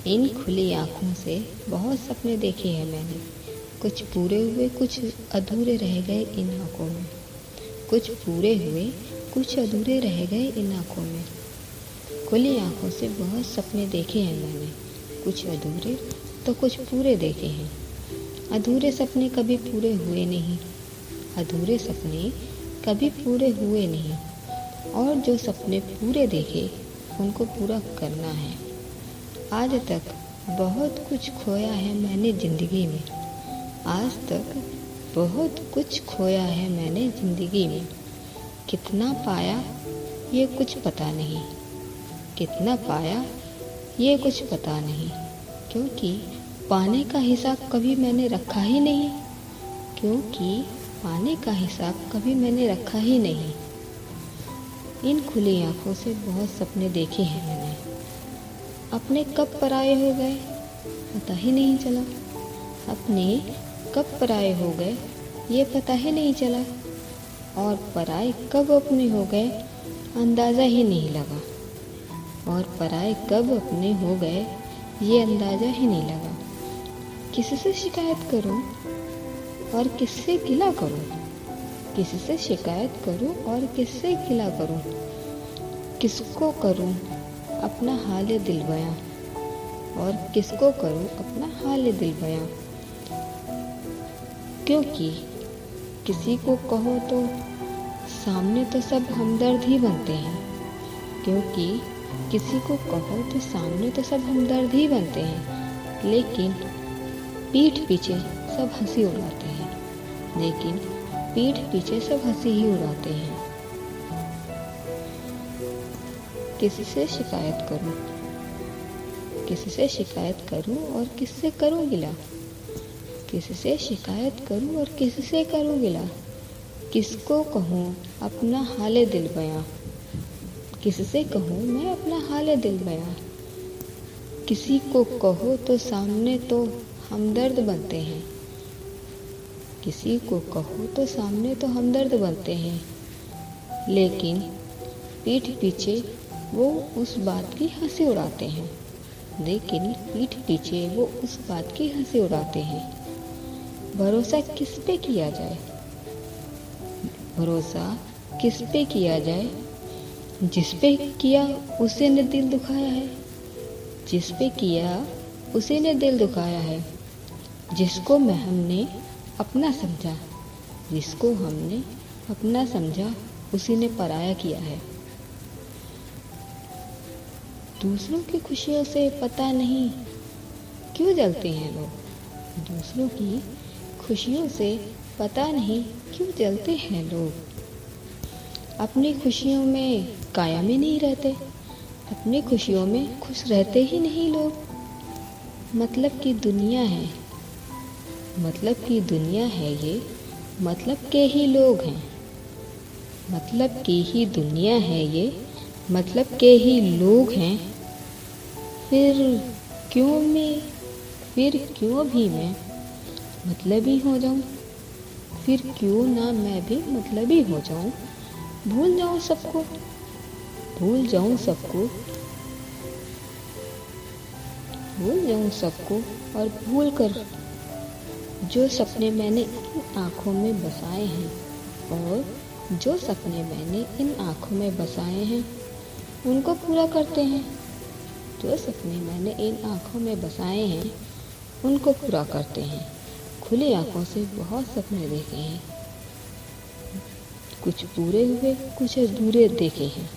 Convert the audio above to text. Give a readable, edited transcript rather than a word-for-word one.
इन खुली आँखों से बहुत सपने देखे हैं मैंने। कुछ पूरे हुए, कुछ अधूरे रह गए इन आँखों में। कुछ पूरे हुए, कुछ अधूरे रह गए इन आँखों में। खुली आँखों से बहुत सपने देखे हैं मैंने। कुछ अधूरे तो कुछ पूरे देखे हैं। अधूरे सपने कभी पूरे हुए नहीं। अधूरे सपने कभी पूरे हुए नहीं। और जो सपने पूरे देखे उनको पूरा करना है। आज तक बहुत कुछ खोया है मैंने ज़िंदगी में। आज तक बहुत कुछ खोया है मैंने ज़िंदगी में। कितना पाया ये कुछ पता नहीं। कितना पाया ये कुछ पता नहीं। क्योंकि पाने का हिसाब कभी मैंने रखा ही नहीं। क्योंकि पाने का हिसाब कभी मैंने रखा ही नहीं। इन खुली आँखों से बहुत सपने देखे हैं मैंने। अपने कब पराये हो गए पता ही नहीं चला। अपने कब पराये हो गए ये पता ही नहीं चला। और पराये कब अपने हो गए अंदाज़ा ही नहीं लगा। और पराये कब अपने हो गए ये अंदाज़ा ही नहीं लगा। किससे शिकायत करूं और किससे गिला करूं। किससे शिकायत करूं और किससे गिला करूं। किसको करूं अपना हाल दिल बयां और किसको करूं अपना हाल दिल बयां। क्योंकि किसी को कहो तो सामने तो सब हमदर्द ही बनते हैं। क्योंकि किसी को कहो तो सामने तो सब हमदर्द ही बनते हैं। लेकिन पीठ पीछे सब हंसी उड़ाते हैं। लेकिन पीठ पीछे सब हंसी ही उड़ाते हैं। किससे शिकायत करूं। किससे शिकायत करूं और किससे करूं गिला। किससे शिकायत करूं और किससे करूं गिला। किसको कहूं अपना हाल दिल बयां। किससे कहूं मैं अपना हाल दिल बयां। किसी को कहो तो सामने तो हमदर्द बनते हैं। किसी को कहो तो सामने तो हमदर्द बनते हैं। लेकिन पीठ पीछे वो उस बात की हंसी उड़ाते हैं। लेकिन पीठ पीछे वो उस बात की हंसी उड़ाते हैं। भरोसा किस पे किया जाए। भरोसा किस पे किया जाए। जिस पे किया उसे ने दिल दुखाया है। जिस पे किया उसे ने दिल दुखाया है। जिसको हमने अपना समझा। जिसको हमने अपना समझा उसी ने पराया किया है। दूसरों की खुशियों से पता नहीं क्यों जलते हैं लोग। दूसरों की खुशियों से पता नहीं क्यों जलते हैं लोग। अपनी खुशियों में कायम ही नहीं रहते। अपनी खुशियों में खुश रहते ही नहीं लोग। मतलब की दुनिया है। मतलब की दुनिया है ये। मतलब के ही लोग हैं। मतलब की ही दुनिया है ये। मतलब के ही लोग हैं। फिर क्यों भी मैं मतलबी हो जाऊं। फिर क्यों ना मैं भी मतलबी हो जाऊं। भूल जाऊं सबको। भूल जाऊं सबको। भूल जाऊं सबको और भूल कर जो सपने मैंने इन आँखों में बसाए हैं। और जो सपने मैंने इन आँखों में बसाए हैं उनको पूरा करते हैं। जो सपने मैंने इन आँखों में बसाए हैं उनको पूरा करते हैं। खुली आँखों से बहुत सपने देखे हैं। कुछ पूरे हुए, कुछ अधूरे देखे हैं।